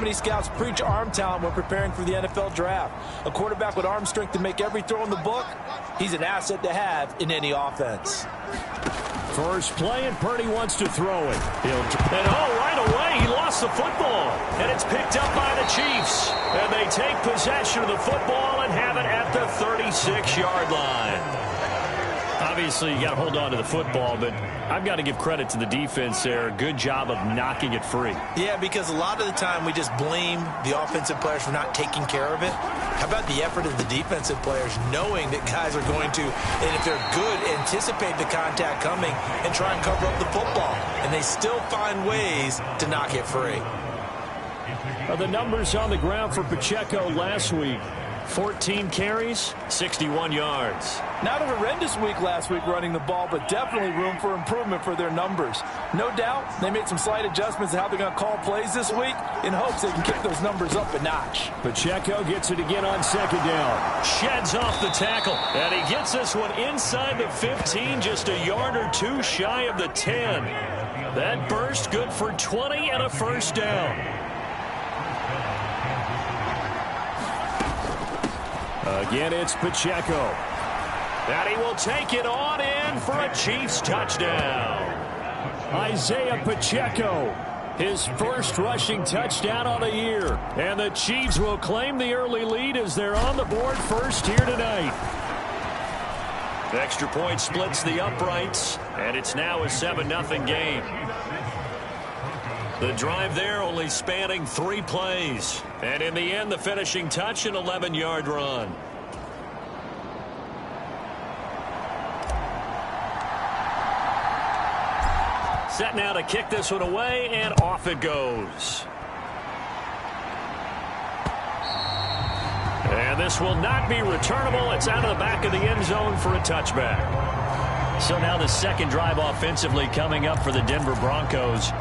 many scouts preach arm talent when preparing for the NFL draft. A quarterback with arm strength to make every throw in the book, he's an asset to have in any offense. First play, and Purdy wants to throw it. Right away, he lost the football. And it's picked up by the Chiefs. And they take possession of the football and have it at the 36-yard line. Obviously, you got to hold on to the football, but I've got to give credit to the defense there. Good job of knocking it free. Yeah, because a lot of the time we just blame the offensive players for not taking care of it. How about the effort of the defensive players knowing that guys are going to, and if they're good, anticipate the contact coming and try and cover up the football. And they still find ways to knock it free. The numbers on the ground for Pacheco last week. 14 carries, 61 yards. Not a horrendous week last week running the ball, but definitely room for improvement for their numbers. No doubt they made some slight adjustments to how they're going to call plays this week in hopes they can kick those numbers up a notch. Pacheco gets it again on second down. Sheds off the tackle, and he gets this one inside the 15, just a yard or two shy of the 10. That burst good for 20 and a first down. Again, it's Pacheco. And he will take it on in for a Chiefs touchdown. Isaiah Pacheco, his first rushing touchdown on the year. And the Chiefs will claim the early lead as they're on the board first here tonight. Extra point splits the uprights, and it's now a 7-0 game. The drive there only spanning 3 plays. And in the end, the finishing touch, an 11-yard run. Set now to kick this one away, and off it goes. And this will not be returnable. It's out of the back of the end zone for a touchback. So now the second drive offensively coming up for the Denver Broncos.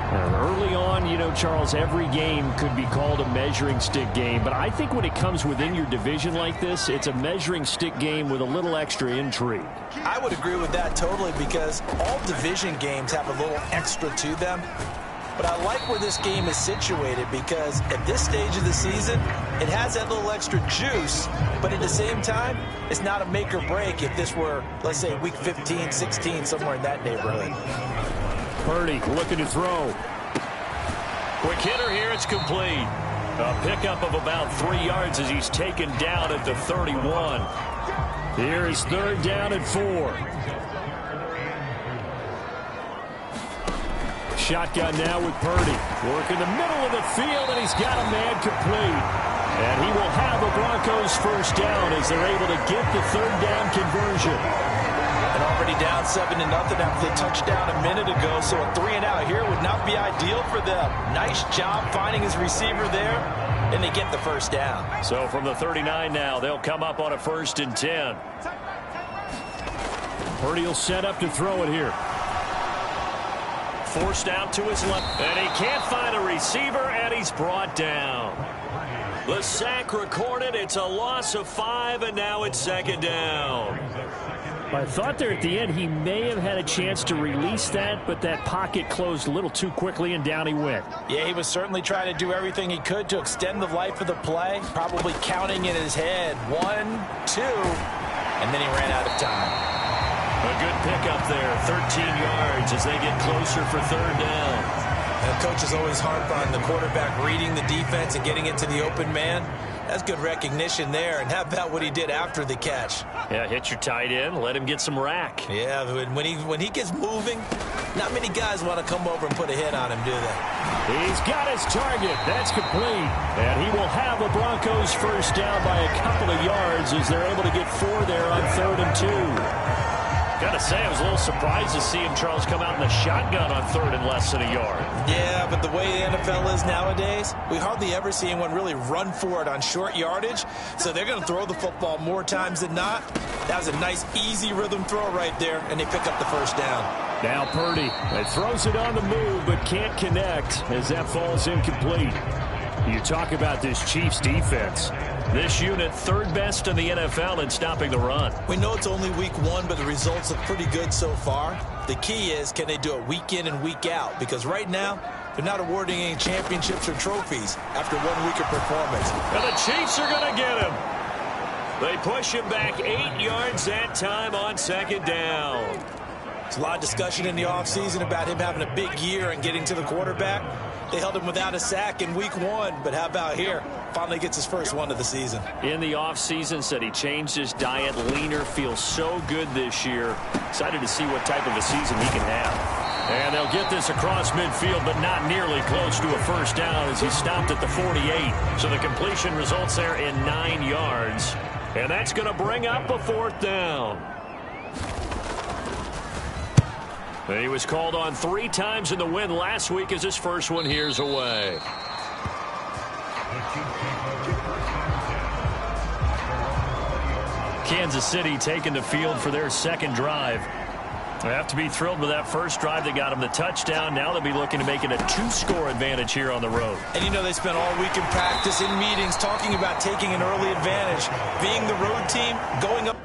Early on, you know, Charles, every game could be called a measuring stick game. But I think when it comes within your division like this, it's a measuring stick game with a little extra intrigue. I would agree with that totally because all division games have a little extra to them. But I like where this game is situated because at this stage of the season, it has that little extra juice. But at the same time, it's not a make or break if this were, let's say, week 15, 16, somewhere in that neighborhood. Purdy looking to throw. Quick hitter here, it's complete. A pickup of about 3 yards as he's taken down at the 31. Here is third down and 4. Shotgun now with Purdy. Work in the middle of the field, and he's got a man complete. And he will have a Broncos first down as they're able to get the third down conversion. And already down 7-0 after the touchdown a minute ago, so a 3-and-out here would not be ideal for them. Nice job finding his receiver there, and they get the first down. So from the 39 now, they'll come up on a 1st and 10. Purdy will set up to throw it here. Forced out to his left, and he can't find a receiver, and he's brought down. The sack recorded. It's a loss of 5, and now it's second down. I thought there at the end he may have had a chance to release that, but that pocket closed a little too quickly, and down he went. Yeah, he was certainly trying to do everything he could to extend the life of the play, probably counting in his head 1, 2, and then he ran out of time. A good pickup there, 13 yards as they get closer for third down. And coach is always harp on the quarterback reading the defense and getting into the open man. That's good recognition there. And how about what he did after the catch? Yeah, hit your tight end, let him get some rack. Yeah, when he gets moving, not many guys want to come over and put a hit on him, do they? He's got his target. That's complete. And he will have the Broncos first down by a couple of yards as they're able to get 4 there on 3rd and 2. Gotta say, I was a little surprised to see him, Charles, come out in the shotgun on 3rd and less than a yard. Yeah, but the way the NFL is nowadays, we hardly ever see anyone really run for it on short yardage. So they're going to throw the football more times than not. That was a nice, easy rhythm throw right there, and they pick up the first down. Now Purdy throws it on the move, but can't connect as that falls incomplete. You talk about this Chiefs defense. This unit, 3rd best in the NFL in stopping the run. We know it's only week 1, but the results look pretty good so far. The key is, can they do it week in and week out? Because right now, they're not awarding any championships or trophies after one week of performance. And the Chiefs are going to get him. They push him back 8 yards that time on second down. There's a lot of discussion in the offseason about him having a big year and getting to the quarterback. They held him without a sack in week 1, but how about here? Finally gets his first one of the season. In the offseason, said he changed his diet, leaner, feels so good this year. Excited to see what type of a season he can have. And they'll get this across midfield, but not nearly close to a first down as he stopped at the 48. So the completion results there in 9 yards. And that's going to bring up a fourth down. And he was called on 3 times in the win last week as his first one here's away. Kansas City taking the field for their second drive. They have to be thrilled with that first drive that got them the touchdown. Now they'll be looking to make it a 2-score advantage here on the road. And you know they spent all week in practice, in meetings, talking about taking an early advantage. Being the road team, going up.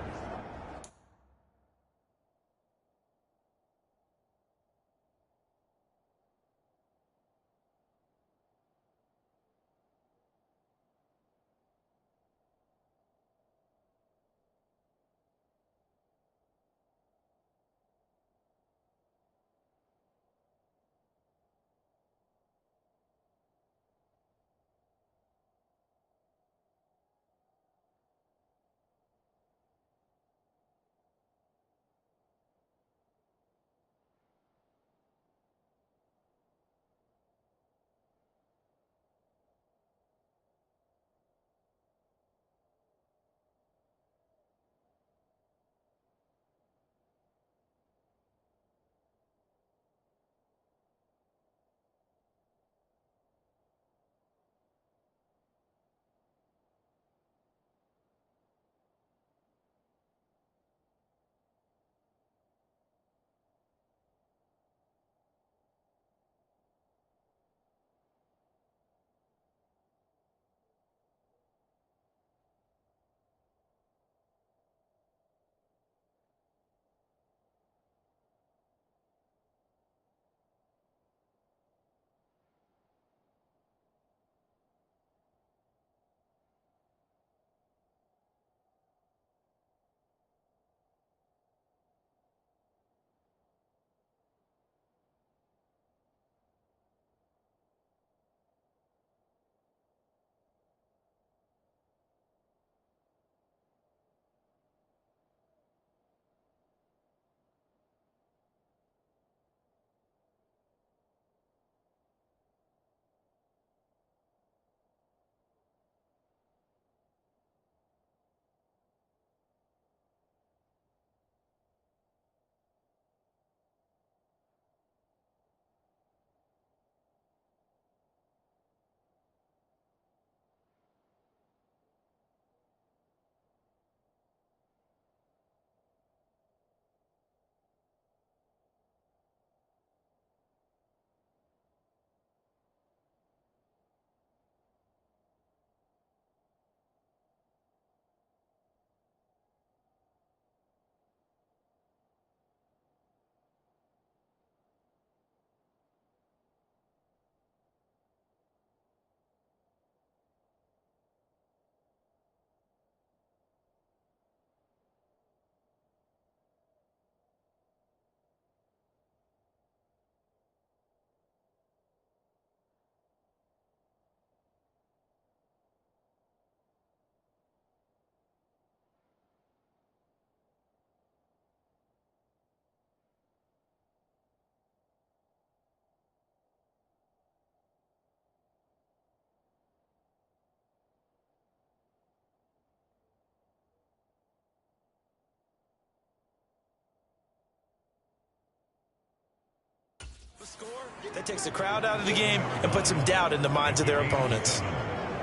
Score that takes the crowd out of the game and puts some doubt in the minds of their opponents.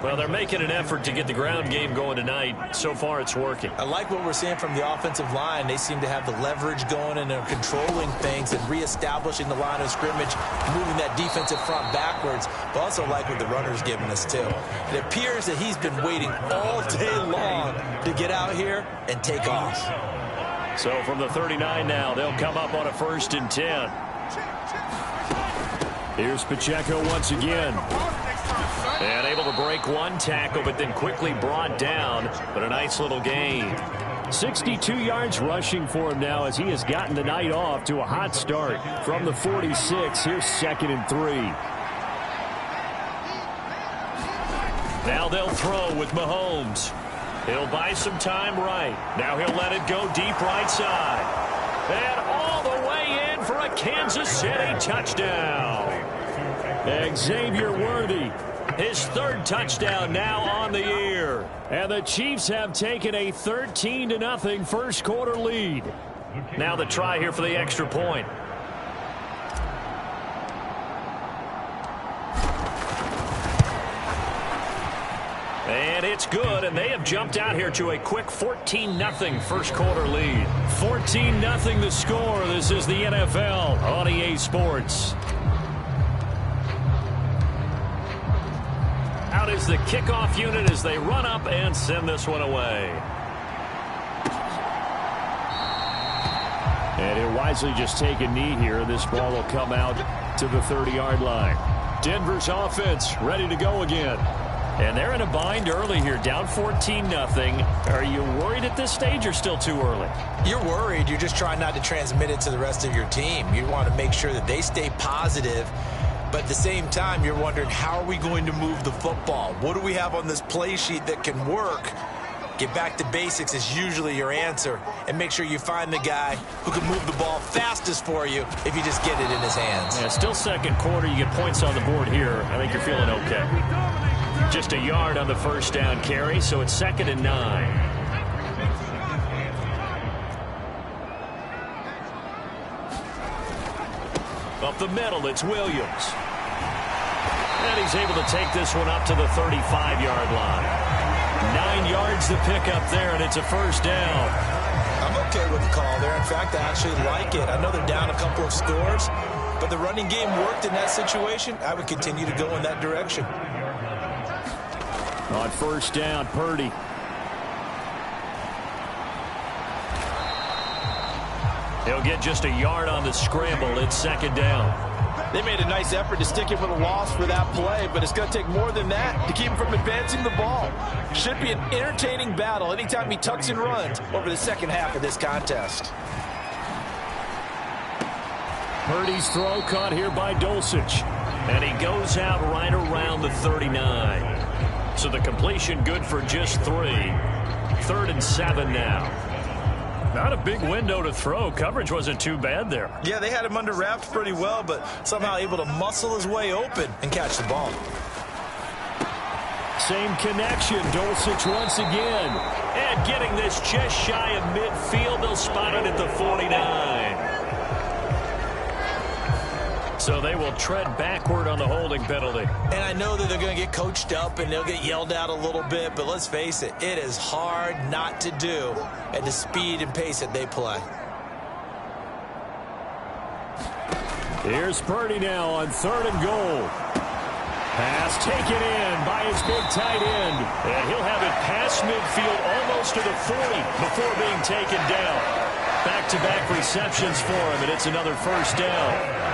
Well, they're making an effort to get the ground game going tonight. So far, it's working. I like what we're seeing from the offensive line. They seem to have the leverage going, and they're controlling things and reestablishing the line of scrimmage, moving that defensive front backwards. But also like what the runner's giving us, too. It appears that he's been waiting all day long to get out here and take off. So from the 39 now, they'll come up on a 1st and 10. Here's Pacheco once again. And able to break one tackle, but then quickly brought down. But a nice little gain. 62 yards rushing for him now as he has gotten the night off to a hot start. From the 46, here's 2nd and 3. Now they'll throw with Mahomes. He'll buy some time right. Now he'll let it go deep right side. And all the way in for a Kansas City touchdown. Xavier Worthy, his 3rd touchdown now on the year. And the Chiefs have taken a 13-0 first quarter lead. Now the try here for the extra point. And it's good, and they have jumped out here to a quick 14-0 first quarter lead. 14-0 the score. This is the NFL on EA Sports. Out is the kickoff unit as they run up and send this one away. And he'll wisely just take a knee here. This ball will come out to the 30-yard line. Denver's offense ready to go again. And they're in a bind early here, down 14-0. Are you worried at this stage or still too early? You're worried. You're just trying not to transmit it to the rest of your team. You want to make sure that they stay positive. But at the same time, you're wondering, how are we going to move the football? What do we have on this play sheet that can work? Get back to basics is usually your answer. And make sure you find the guy who can move the ball fastest for you if you just get it in his hands. Yeah, still second quarter. You get points on the board here. I think you're feeling okay. Just a yard on the first down carry, so it's 2nd and 9. Up the middle, it's Williams. And he's able to take this one up to the 35-yard line. 9 yards to pick up there, and it's a first down. I'm okay with the call there. In fact, I actually like it. I know they're down a couple of scores, but the running game worked in that situation. I would continue to go in that direction. On first down, Purdy. He'll get just a yard on the scramble. It's 2nd down. They made a nice effort to stick him with a loss for that play, but it's going to take more than that to keep him from advancing the ball. Should be an entertaining battle anytime he tucks and runs over the second half of this contest. Purdy's throw caught here by Dulcich. And he goes out right around the 39. So the completion good for just 3. 3rd and 7 now. Not a big window to throw. Coverage wasn't too bad there. Yeah, they had him under wraps pretty well, but somehow able to muscle his way open and catch the ball. Same connection. Dulcich once again. And getting this just shy of midfield. They'll spot it at the 49. So they will tread backward on the holding penalty. And I know that they're going to get coached up and they'll get yelled at a little bit, but let's face it, it is hard not to do at the speed and pace that they play. Here's Purdy now on 3rd and goal. Pass taken in by his big tight end. And he'll have it past midfield almost to the 40 before being taken down. Back-to-back receptions for him, and it's another first down.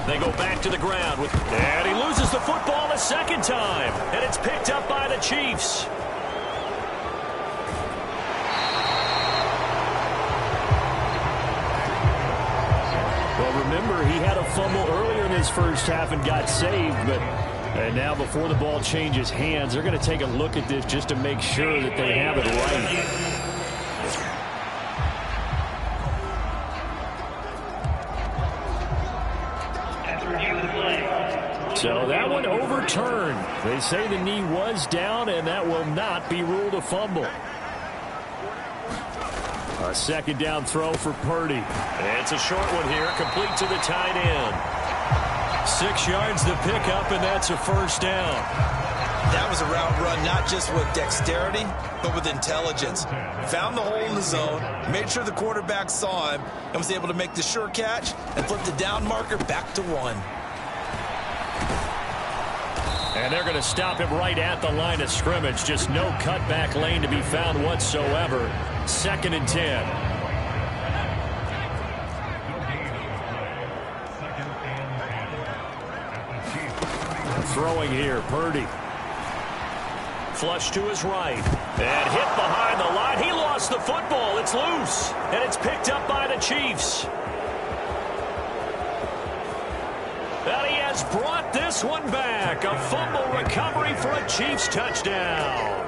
They go back to the ground, and he loses the football a second time, and it's picked up by the Chiefs. Well, remember, he had a fumble earlier in his first half and got saved, and now before the ball changes hands, they're going to take a look at this just to make sure that they have it right. So that one overturned. They say the knee was down, and that will not be ruled a fumble. A 2nd down throw for Purdy. It's a short one here, complete to the tight end. 6 yards to pick up, and that's a first down. That was a route run, not just with dexterity, but with intelligence. Found the hole in the zone, made sure the quarterback saw him, and was able to make the sure catch and flip the down marker back to 1. And they're going to stop him right at the line of scrimmage. Just no cutback lane to be found whatsoever. 2nd and 10. Throwing here, Purdy. Flush to his right. And hit behind the line. He lost the football. It's loose. And it's picked up by the Chiefs. And he has brought this one back. A fumble recovery for a Chiefs touchdown.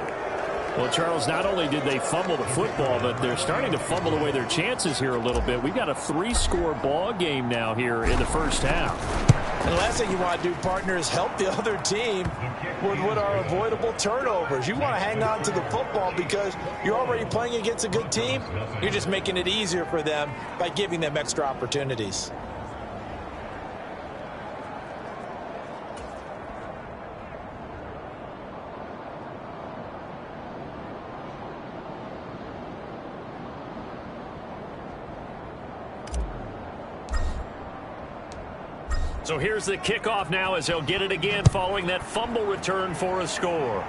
Well, Charles, not only did they fumble the football, but they're starting to fumble away their chances here a little bit. We've got a 3-score ball game now here in the first half. And the last thing you want to do, partner, is help the other team with what are avoidable turnovers. You want to hang on to the football because you're already playing against a good team. You're just making it easier for them by giving them extra opportunities. So here's the kickoff now as he'll get it again following that fumble return for a score.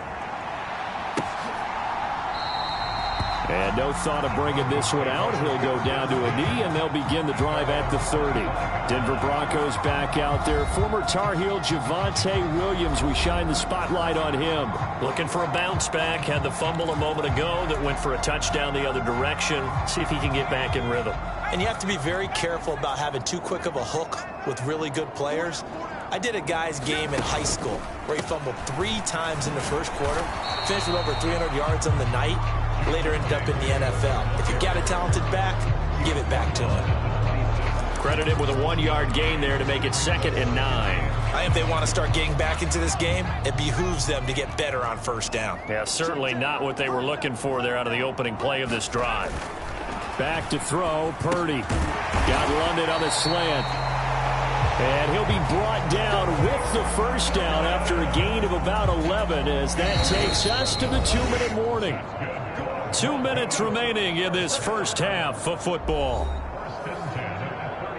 And no thought of bringing this one out. He'll go down to a knee, and they'll begin the drive at the 30. Denver Broncos back out there. Former Tar Heel Javonte Williams, we shine the spotlight on him. Looking for a bounce back. Had the fumble a moment ago that went for a touchdown the other direction. See if he can get back in rhythm. And you have to be very careful about having too quick of a hook with really good players. I did a guy's game in high school where he fumbled 3 times in the first quarter, finished with over 300 yards on the night, later ended up in the NFL. If you got a talented back, give it back to him. Credit him with a 1-yard gain there to make it 2nd and 9. I think if they want to start getting back into this game, it behooves them to get better on first down. Yeah, certainly not what they were looking for there out of the opening play of this drive. Back to throw, Purdy. Got London on the slant. And he'll be brought down with the first down after a gain of about 11 as that takes us to the 2-minute warning. 2 minutes remaining in this first half of football.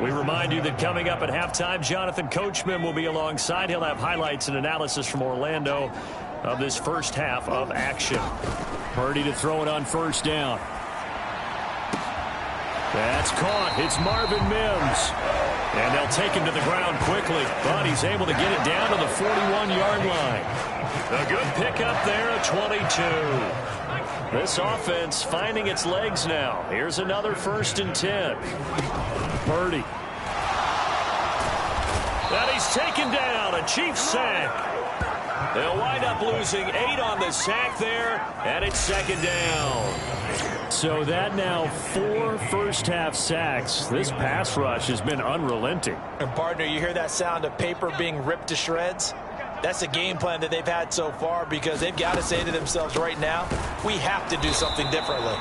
We remind you that coming up at halftime, Jonathan Coachman will be alongside. He'll have highlights and analysis from Orlando of this first half of action. Purdy to throw it on first down. That's caught. It's Marvin Mims. And they'll take him to the ground quickly. But he's able to get it down to the 41-yard line. A good pickup there at 22. This offense finding its legs now. Here's another 1st and 10. Purdy. And he's taken down. A Chiefs sack. They'll wind up losing 8 on the sack there. And it's 2nd down. So that now 4 first-half sacks. This pass rush has been unrelenting. And, partner, you hear that sound of paper being ripped to shreds? That's the game plan that they've had so far because they've got to say to themselves right now, we have to do something differently.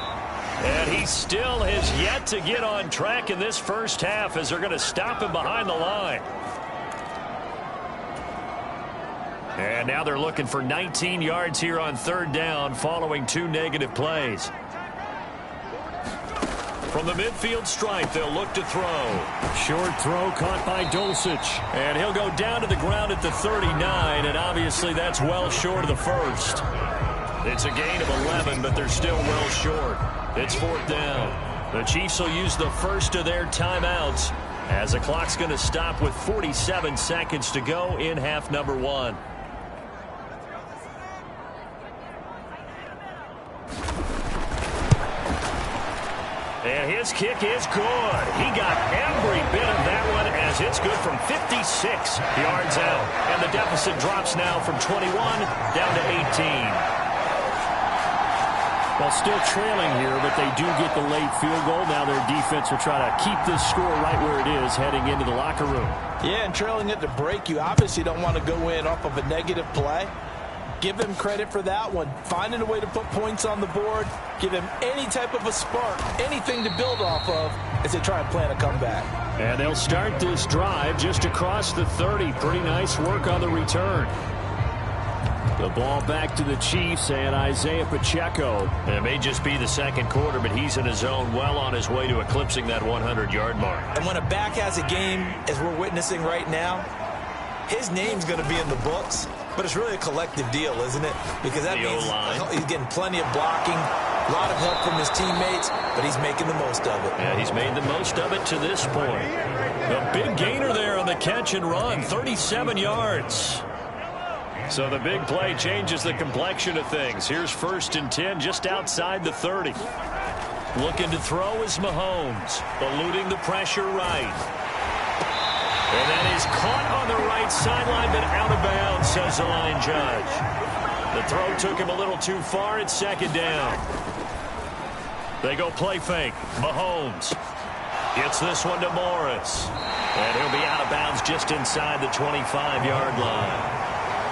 And he still has yet to get on track in this first half as they're going to stop him behind the line. And now they're looking for 19 yards here on 3rd down following 2 negative plays. From the midfield stripe, they'll look to throw. Short throw caught by Dulcich. And he'll go down to the ground at the 39, and obviously that's well short of the first. It's a gain of 11, but they're still well short. It's 4th down. The Chiefs will use the first of their timeouts as the clock's going to stop with 47 seconds to go in half number 1. And his kick is good. He got every bit of that one as it's good from 56 yards out. And the deficit drops now from 21 down to 18. Well, still trailing here, but they do get the late field goal. Now their defense will try to keep this score right where it is heading into the locker room. Yeah, and trailing at the break, you obviously don't want to go in off of a negative play. Give them credit for that one. Finding a way to put points on the board. Give them any type of a spark, anything to build off of as they try and plan a comeback. And they'll start this drive just across the 30. Pretty nice work on the return. The ball back to the Chiefs and Isaiah Pacheco. It may just be the 2nd quarter, but he's in his zone well on his way to eclipsing that 100-yard mark. And when a back has a game, as we're witnessing right now, his name's going to be in the books. But it's really a collective deal, isn't it? Because that means he's getting plenty of blocking, a lot of help from his teammates, but he's making the most of it. Yeah, he's made the most of it to this point. The big gainer there on the catch and run, 37 yards. So the big play changes the complexion of things. Here's 1st and 10 just outside the 30. Looking to throw is Mahomes, eluding the pressure right. And that is caught on the right sideline, but out of bounds, says the line judge. The throw took him a little too far. It's 2nd down. They go play fake. Mahomes gets this one to Morris. And he'll be out of bounds just inside the 25-yard line.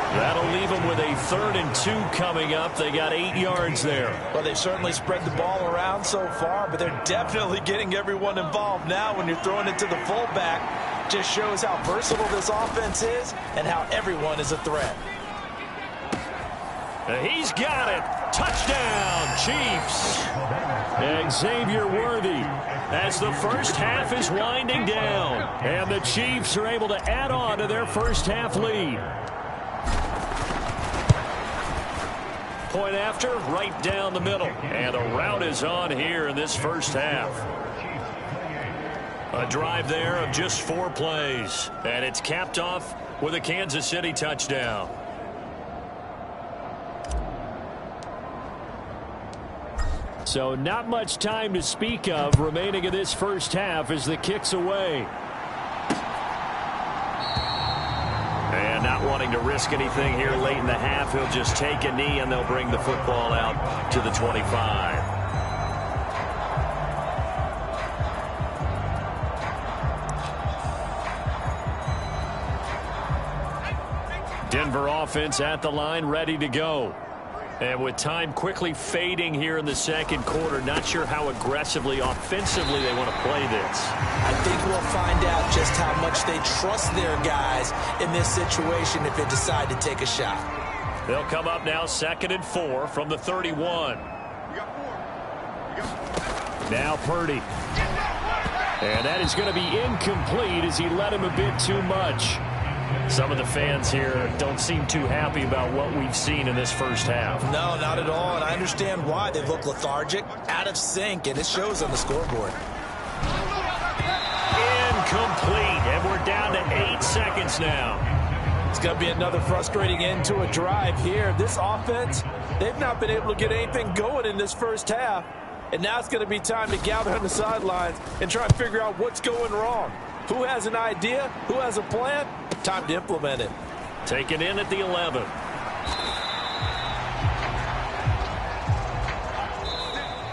That'll leave them with a 3rd and 2 coming up. They got 8 yards there. Well, they've certainly spread the ball around so far, but they're definitely getting everyone involved now when you're throwing it to the fullback. Just shows how versatile this offense is and how everyone is a threat. He's got it. Touchdown, Chiefs. Xavier Worthy as the first half is winding down. And the Chiefs are able to add on to their first half lead. Point after, right down the middle. And a route is on here in this first half. A drive there of just 4 plays. And it's capped off with a Kansas City touchdown. So not much time to speak of remaining in this first half as the kick's away. And not wanting to risk anything here late in the half, he'll just take a knee and they'll bring the football out to the 25. Denver offense at the line, ready to go. And with time quickly fading here in the second quarter, not sure how aggressively, offensively they want to play this. I think we'll find out just how much they trust their guys in this situation if they decide to take a shot. They'll come up now 2nd and 4 from the 31. Now Purdy. And that is going to be incomplete as he led him a bit too much. Some of the fans here don't seem too happy about what we've seen in this first half. No, not at all, and I understand why. They look lethargic, out of sync, and it shows on the scoreboard. Incomplete, and we're down to 8 seconds now. It's going to be another frustrating end to a drive here. This offense, they've not been able to get anything going in this first half, and now it's going to be time to gather on the sidelines and try and figure out what's going wrong. Who has an idea? Who has a plan? Time to implement it. Taken in at the 11.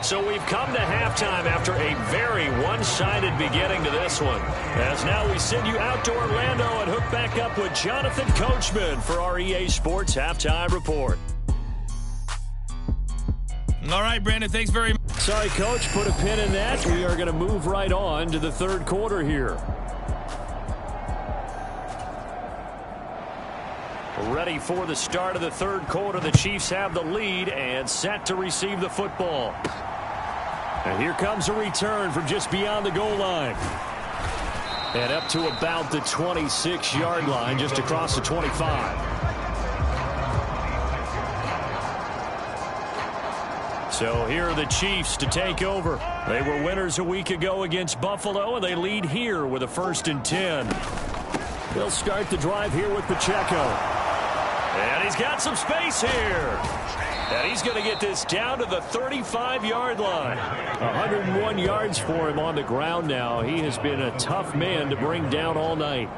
So we've come to halftime after a very one-sided beginning to this one. As now we send you out to Orlando and hook back up with Jonathan Coachman for our EA Sports Halftime Report. All right, Brandon, thanks very much. Sorry, Coach, put a pin in that. We are going to move right on to the third quarter here. Ready for the start of the third quarter. The Chiefs have the lead and set to receive the football. And here comes a return from just beyond the goal line. And up to about the 26-yard line, just across the 25. So here are the Chiefs to take over. They were winners a week ago against Buffalo, and they lead here with a 1st and 10. They'll start the drive here with Pacheco. And he's got some space here. And he's going to get this down to the 35-yard line. 101 yards for him on the ground now. He has been a tough man to bring down all night.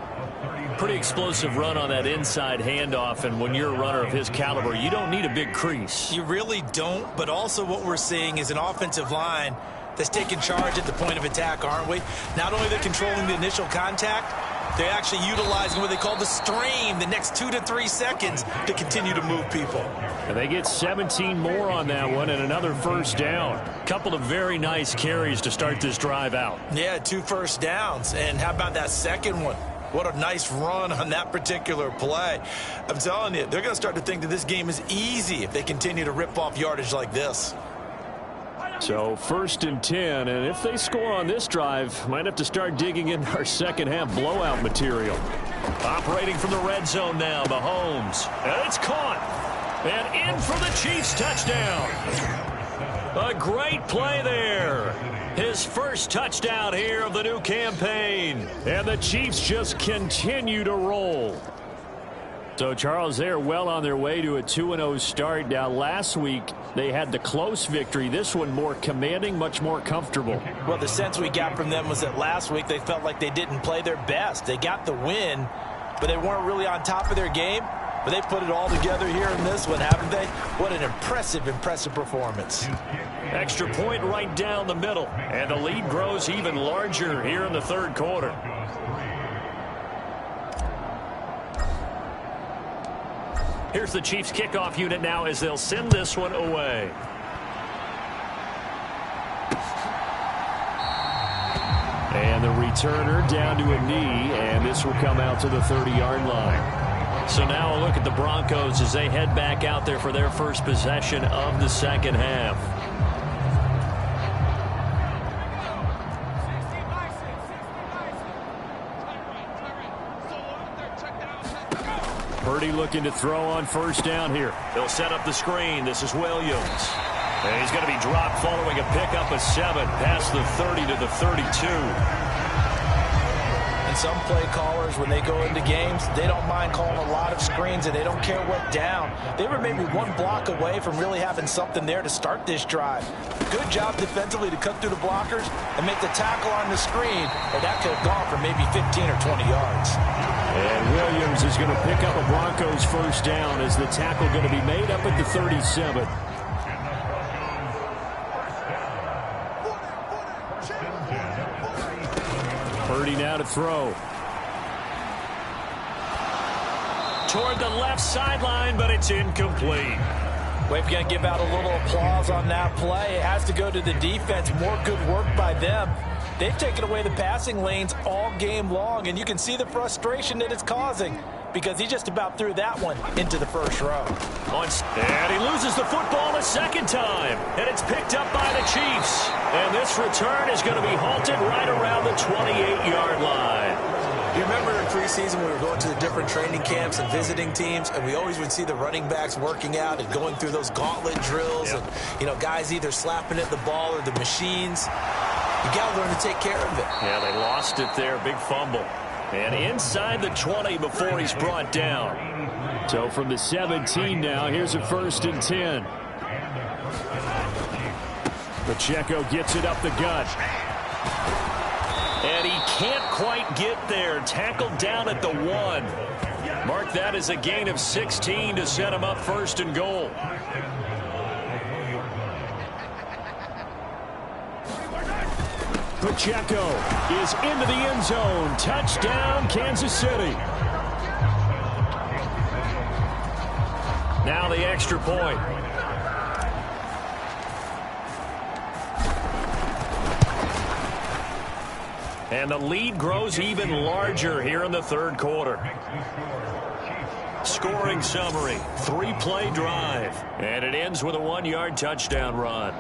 Pretty explosive run on that inside handoff, and when you're a runner of his caliber, you don't need a big crease. You really don't, but also what we're seeing is an offensive line that's taking charge at the point of attack, aren't we? Not only they're controlling the initial contact, they're actually utilizing what they call the stream, the next 2 to 3 seconds to continue to move people. And they get 17 more on that one and another first down. Couple of very nice carries to start this drive out. Yeah, 2 first downs. And how about that second one? What a nice run on that particular play. I'm telling you, they're going to start to think that this game is easy if they continue to rip off yardage like this. So 1st and 10, and if they score on this drive, might have to start digging in our second half blowout material. Operating from the red zone now, Mahomes. And it's caught. And in for the Chiefs touchdown. A great play there. His first touchdown here of the new campaign. And the Chiefs just continue to roll. So, Charles, they're well on their way to a 2-0 start. Now, last week, they had the close victory. This one more commanding, much more comfortable. Well, the sense we got from them was that last week they felt like they didn't play their best. They got the win, but they weren't really on top of their game. But they put it all together here in this one, haven't they? What an impressive performance. Extra point right down the middle. And the lead grows even larger here in the third quarter. Here's the Chiefs kickoff unit now as they'll send this one away. And the returner down to a knee, and this will come out to the 30-yard line. So now a look at the Broncos as they head back out there for their first possession of the second half. Purdy looking to throw on first down here. They'll set up the screen. This is Williams. And he's going to be dropped following a pickup of 7 past the 30 to the 32. And some play callers, when they go into games, they don't mind calling a lot of screens, and they don't care what down. They were maybe one block away from really having something there to start this drive. Good job defensively to cut through the blockers and make the tackle on the screen, or that could have gone for maybe 15 or 20 yards. And Williams is going to pick up a Broncos first down as the tackle going to be made up at the 37. Purdy now to throw. Toward the left sideline, but it's incomplete. We're going to give out a little applause on that play. It has to go to the defense. More good work by them. They've taken away the passing lanes all game long, and you can see the frustration that it's causing because he just about threw that one into the first row. And he loses the football a second time, and it's picked up by the Chiefs. And this return is going to be halted right around the 28-yard line. You remember in preseason we were going to the different training camps and visiting teams, and we always would see the running backs working out and going through those gauntlet drills, and guys either slapping at the ball or the machines. You got to learn to take care of it. Yeah, they lost it there. Big fumble. And inside the 20 before he's brought down. So from the 17 now, here's a 1st and 10. Pacheco gets it up the gut. And he can't quite get there. Tackled down at the 1. Mark that as a gain of 16 to set him up 1st and goal. Pacheco is into the end zone. Touchdown, Kansas City. Now the extra point. And the lead grows even larger here in the third quarter. Scoring summary, 3-play drive. And it ends with a 1-yard touchdown run.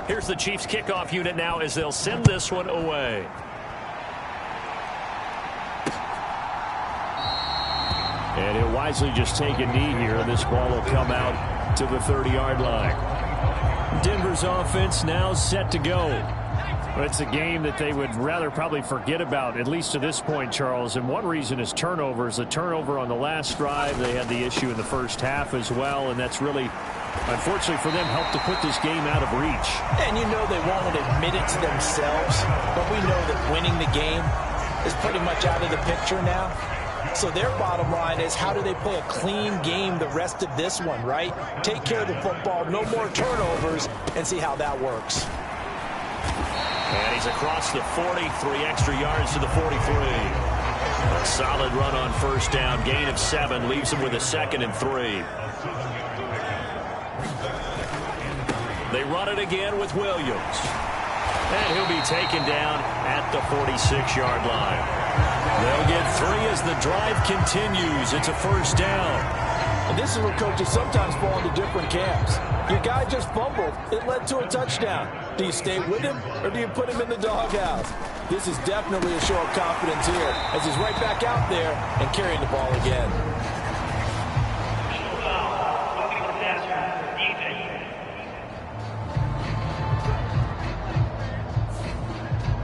Here's the Chiefs kickoff unit now as they'll send this one away. And he'll wisely just take a knee here, and this ball will come out to the 30-yard line. Denver's offense now set to go. It's a game that they would rather probably forget about, at least to this point, Charles. And one reason is turnovers. The turnover on the last drive, they had the issue in the first half as well, and that's really, unfortunately for them, helped to put this game out of reach. And you know they won't admit it to themselves, but we know that winning the game is pretty much out of the picture now. So their bottom line is, how do they play a clean game the rest of this one, right? Take care of the football, no more turnovers, and see how that works. And he's across the 40, 3 extra yards to the 43. A solid run on first down, gain of 7, leaves him with a 2nd and 3. They run it again with Williams. And he'll be taken down at the 46-yard line. They'll get 3 as the drive continues. It's a first down. And this is where coaches sometimes fall into different camps. Your guy just fumbled. It led to a touchdown. Do you stay with him, or do you put him in the doghouse? This is definitely a show of confidence here, as he's right back out there and carrying the ball again.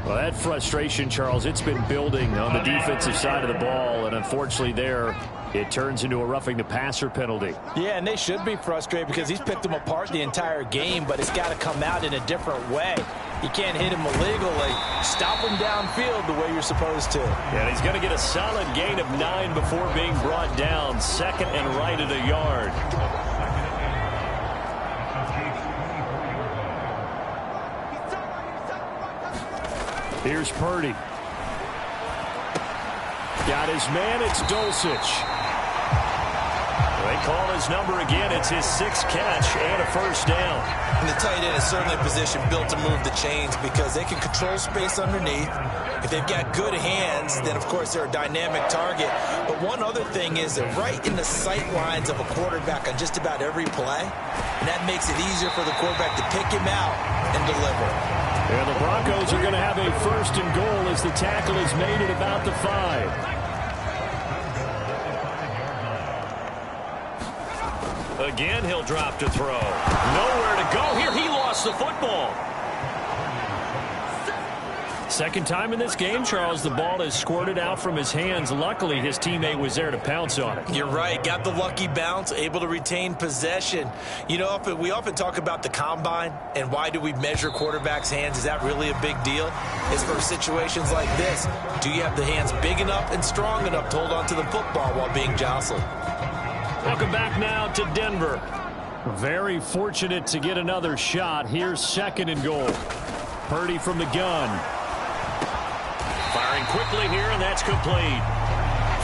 Well, that frustration, Charles, it's been building on the defensive side of the ball, and unfortunately there, it turns into a roughing the passer penalty. Yeah, and they should be frustrated because he's picked them apart the entire game, but it's got to come out in a different way. You can't hit him illegally. Stop him downfield the way you're supposed to. And he's going to get a solid gain of 9 before being brought down. Second and right at a yard. Here's Purdy. Got his man. It's Dulcich. They call his number again. It's his 6th catch and a first down. And the tight end is certainly a position built to move the chains because they can control space underneath. If they've got good hands, then, of course, they're a dynamic target. But one other thing is they're right in the sight lines of a quarterback on just about every play. And that makes it easier for the quarterback to pick him out and deliver. And the Broncos are going to have a first and goal as the tackle is made at about the 5. Again, he'll drop to throw. Nowhere to go here. He lost the football. Second time in this game, Charles, the ball is squirted out from his hands. Luckily, his teammate was there to pounce on it. You're right. Got the lucky bounce, able to retain possession. You know, we often talk about the combine and why do we measure quarterbacks' hands. Is that really a big deal? It's for situations like this. Do you have the hands big enough and strong enough to hold on to the football while being jostled? Welcome back now to Denver. Very fortunate to get another shot. Here's second and goal. Purdy from the gun. Firing quickly here, and that's complete.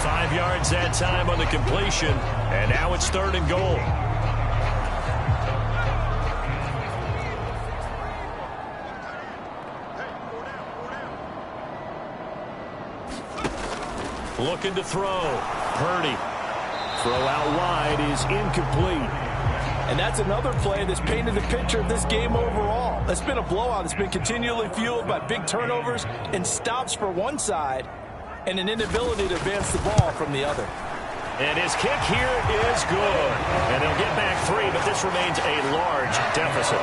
5 yards that time on the completion, and now it's third and goal. Looking to throw. Purdy. Throw out wide is incomplete. And that's another play that's painted the picture of this game overall. It's been a blowout. It's been continually fueled by big turnovers and stops for one side and an inability to advance the ball from the other. And his kick here is good. And they'll get back 3, but this remains a large deficit.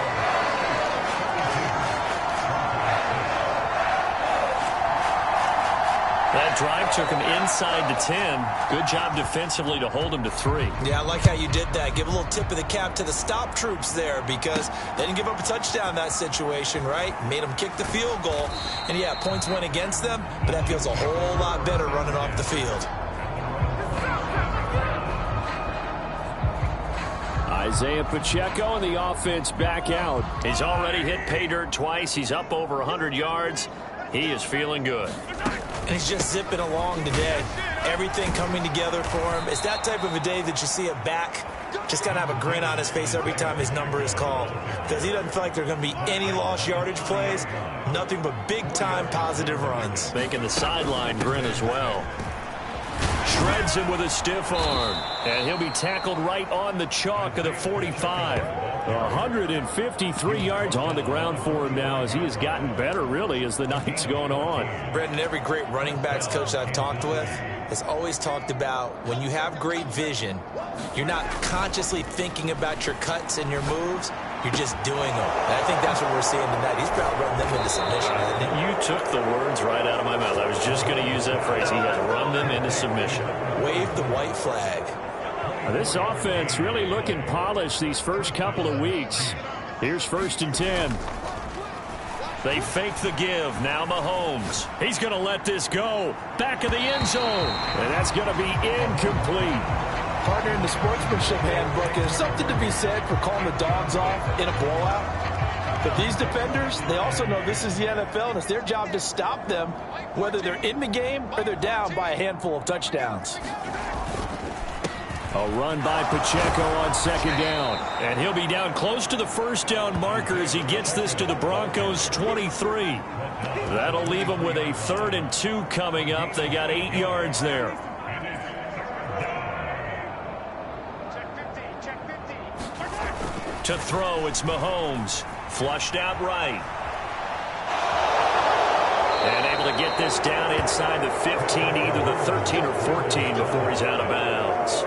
That drive took him inside the 10. Good job defensively to hold him to 3. Yeah, I like how you did that. Give a little tip of the cap to the stop troops there because they didn't give up a touchdown in that situation, right? Made them kick the field goal. And, yeah, points went against them, but that feels a whole lot better running off the field. Isaiah Pacheco and the offense back out. He's already hit pay dirt twice. He's up over 100 yards. He is feeling good. And he's just zipping along today. Everything coming together for him. It's that type of a day that you see a back just kind of have a grin on his face every time his number is called. Because he doesn't feel like there are going to be any lost yardage plays. Nothing but big-time positive runs. Making the sideline grin as well. Shreds him with a stiff arm. And he'll be tackled right on the chalk of the 45. 153 yards on the ground for him now as he has gotten better, really, as the night's going on. Brendan, every great running backs coach I've talked with has always talked about when you have great vision, you're not consciously thinking about your cuts and your moves. You're just doing them. And I think that's what we're seeing tonight. He's about running them into submission, hasn't he? You took the words right out of my mouth. I was just going to use that phrase. He has run them into submission. Wave the white flag. This offense really looking polished these first couple of weeks. Here's first and 10. They fake the give. Now Mahomes. He's going to let this go. Back of the end zone. And that's going to be incomplete. Partner, in the sportsmanship handbook, there's something to be said for calling the dogs off in a blowout. But these defenders, they also know this is the NFL, and it's their job to stop them, whether they're in the game or they're down by a handful of touchdowns. A run by Pacheco on second down. And he'll be down close to the first down marker as he gets this to the Broncos' 23. That'll leave them with a 3rd and 2 coming up. They got 8 yards there. To throw, it's Mahomes. Flushed out right. And able to get this down inside the 15, either the 13 or 14 before he's out of bounds.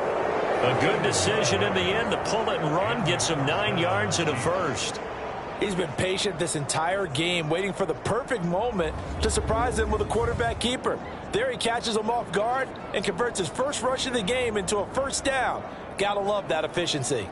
A good decision in the end to pull it and run, gets him 9 yards and a first. He's been patient this entire game, waiting for the perfect moment to surprise them with a quarterback keeper. There he catches him off guard and converts his first rush of the game into a first down. Gotta love that efficiency.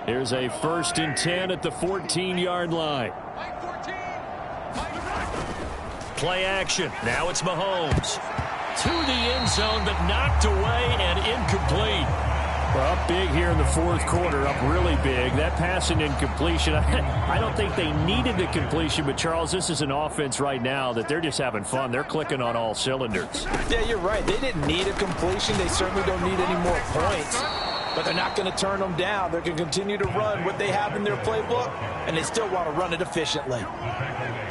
Here's a 1st and 10 at the 14-yard line. Play action. Now it's Mahomes. To the end zone, but knocked away and incomplete. Well, up big here in the 4th quarter, up really big. That pass and incompletion, I don't think they needed the completion, but, Charles, this is an offense right now that they're just having fun. They're clicking on all cylinders. Yeah, you're right. They didn't need a completion. They certainly don't need any more points. But they're not going to turn them down. They're going to continue to run what they have in their playbook, and they still want to run it efficiently.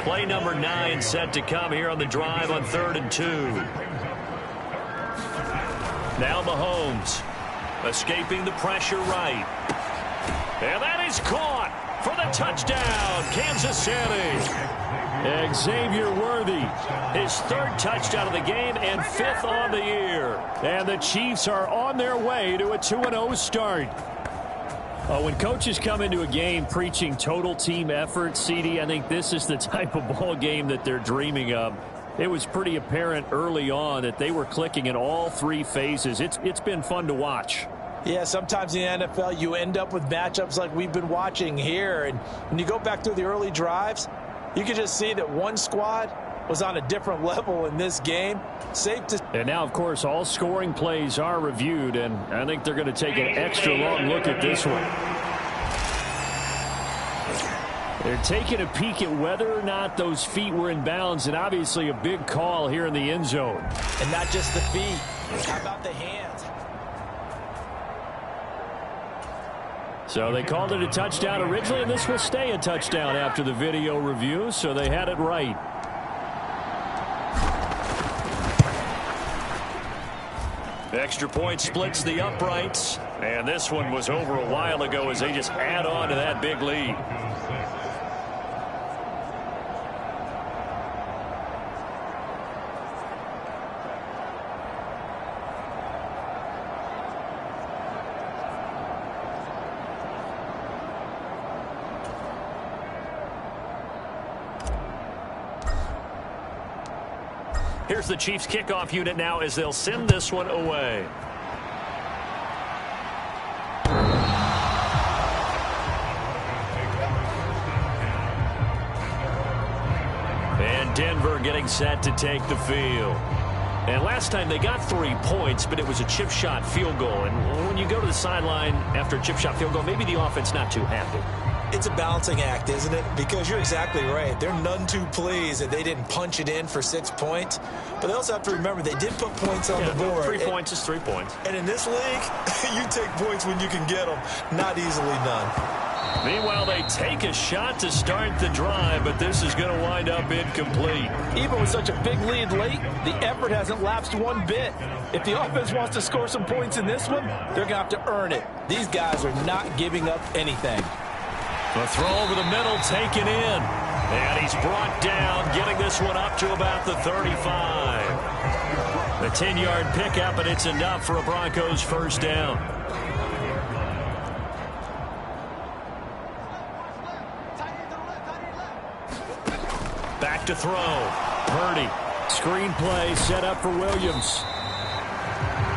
Play number 9 set to come here on the drive on 3rd and 2. Now Mahomes escaping the pressure right. And that is caught for the touchdown, Kansas City. Xavier Worthy, his 3rd touchdown of the game and 5th on the year. And the Chiefs are on their way to a 2-0 start. When coaches come into a game preaching total team effort, CD, I think this is the type of ball game that they're dreaming of. It was pretty apparent early on that they were clicking in all 3 phases. It's been fun to watch. Yeah, sometimes in the NFL you end up with matchups like we've been watching here. And when you go back through the early drives, you can just see that one squad was on a different level in this game. Safe to. And now, of course, all scoring plays are reviewed, and I think they're going to take an extra long look at this one. They're taking a peek at whether or not those feet were in bounds, and obviously a big call here in the end zone. And not just the feet. How about the hands? So they called it a touchdown originally, and this will stay a touchdown after the video review, so they had it right. Extra point splits the uprights, and this one was over a while ago as they just add on to that big lead. Here's the Chiefs kickoff unit now as they'll send this one away. And Denver getting set to take the field. And last time they got 3 points, but it was a chip shot field goal. And when you go to the sideline after a chip shot field goal, maybe the offense not too happy. It's a balancing act, isn't it? Because you're exactly right. They're none too pleased that they didn't punch it in for 6 points. But they also have to remember they did put points on the board. 3 points is 3 points. And in this league, you take points when you can get them. Not easily done. Meanwhile, they take a shot to start the drive, but this is going to wind up incomplete. Even with such a big lead late, the effort hasn't lapsed one bit. If the offense wants to score some points in this one, they're going to have to earn it. These guys are not giving up anything. The throw over the middle taken in. And he's brought down, getting this one up to about the 35. The 10-yard pickup, and it's enough for a Broncos first down. Back to throw. Purdy. Screen play set up for Williams.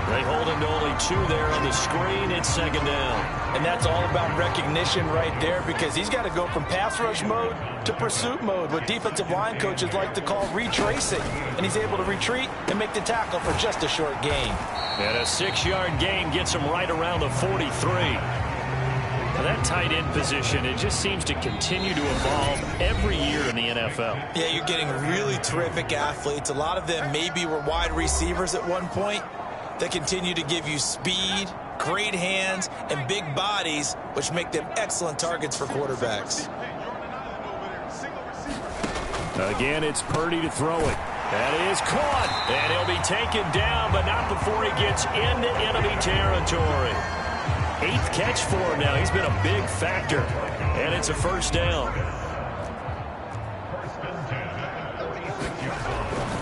They hold him to only 2 there on the screen. It's second down. And that's all about recognition right there, because he's got to go from pass rush mode to pursuit mode, what defensive line coaches like to call retracing. And he's able to retreat and make the tackle for just a short gain. And a 6-yard gain gets him right around the 43. Now that tight end position, it just seems to continue to evolve every year in the NFL. Yeah, you're getting really terrific athletes. A lot of them maybe were wide receivers at one point. They continue to give you speed, great hands, and big bodies, which make them excellent targets for quarterbacks. Again, it's Purdy to throw it. That is caught, and he'll be taken down, but not before he gets into enemy territory. 8th catch for him now. He's been a big factor. And it's a first down.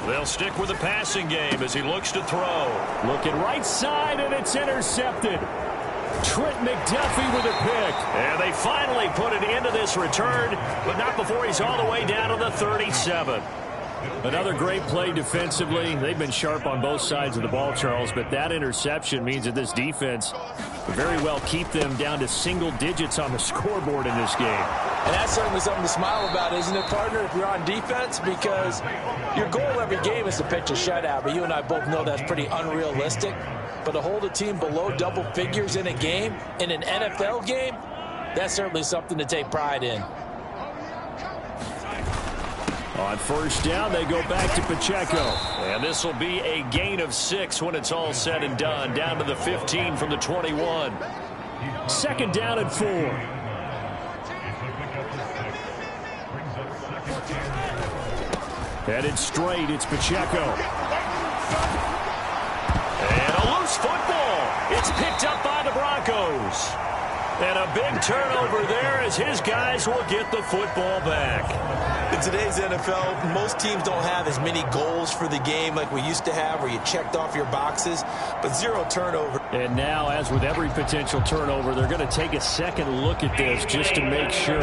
They'll stick with the passing game as he looks to throw. Looking right side, and it's intercepted. Trent McDuffie with a pick. And they finally put an end to this return, but not before he's all the way down to the 37. Another great play defensively. They've been sharp on both sides of the ball, Charles, but that interception means that this defense will very well keep them down to single digits on the scoreboard in this game. And that's certainly something to smile about, isn't it, partner, if you're on defense? Because your goal every game is to pitch a shutout, but you and I both know that's pretty unrealistic. But to hold a team below double figures in a game, in an NFL game, that's certainly something to take pride in. On first down, they go back to Pacheco. And this will be a gain of 6 when it's all said and done. Down to the 15 from the 21. Second down and 4. Headed straight, it's Pacheco. And a loose football. It's picked up by the Broncos. And a big turnover there as his guys will get the football back. In today's NFL, most teams don't have as many goals for the game like we used to have where you checked off your boxes, but 0 turnover. And now, as with every potential turnover, they're going to take a second look at this just to make sure.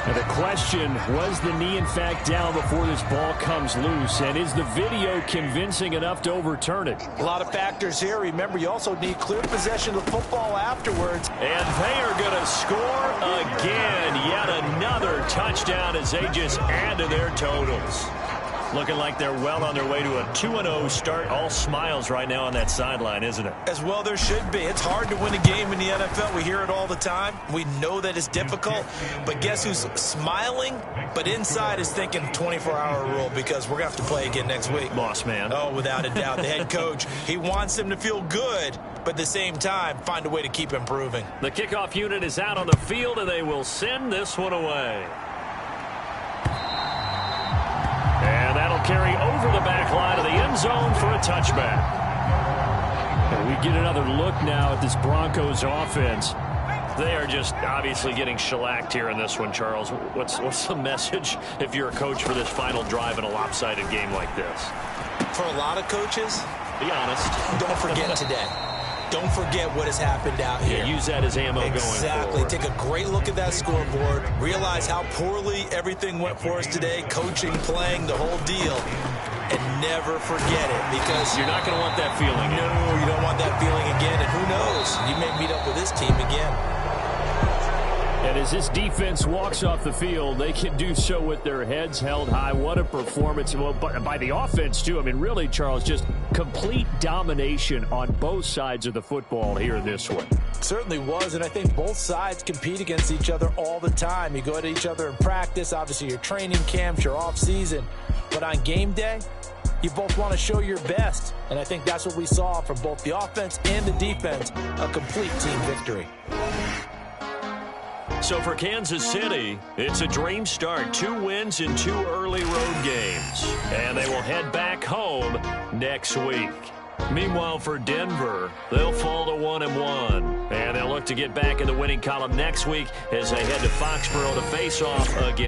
And the question, was the knee in fact down before this ball comes loose? And is the video convincing enough to overturn it? A lot of factors here. Remember, you also need clear possession of the football afterwards. And they are going to score again. Yet another touchdown as they just add to their totals. Looking like they're well on their way to a 2-0 start. All smiles right now on that sideline, isn't it? As well there should be. It's hard to win a game in the NFL. We hear it all the time. We know that it's difficult. But guess who's smiling? But inside is thinking 24-hour rule because we're going to have to play again next week. Boss man. Oh, without a doubt. The head coach, he wants them to feel good, but at the same time, find a way to keep improving. The kickoff unit is out on the field, and they will send this one away. And that'll carry over the back line of the end zone for a touchback. And we get another look now at this Broncos offense. They are just obviously getting shellacked here in this one, Charles. What's the message if you're a coach for this final drive in a lopsided game like this? For a lot of coaches, be honest. Don't forget today. Don't forget what has happened out here. Yeah, use that as ammo going Exactly. forward. Take a great look at that scoreboard. Realize how poorly everything went for us today. Coaching, playing, the whole deal. And never forget it because you're not going to want that feeling. No, you don't want that feeling again. And who knows? You may meet up with this team again. And as this defense walks off the field, they can do so with their heads held high. What a performance. Well, by the offense, too. I mean, really, Charles, just complete domination on both sides of the football here in this one. Certainly was, and I think both sides compete against each other all the time. You go at each other in practice. Obviously, your training camps, your off-season. But on game day, you both want to show your best. And I think that's what we saw from both the offense and the defense, a complete team victory. So for Kansas City, it's a dream start. 2 wins in 2 early road games. And they will head back home next week. Meanwhile, for Denver, they'll fall to 1-1. And they'll look to get back in the winning column next week as they head to Foxborough to face off again.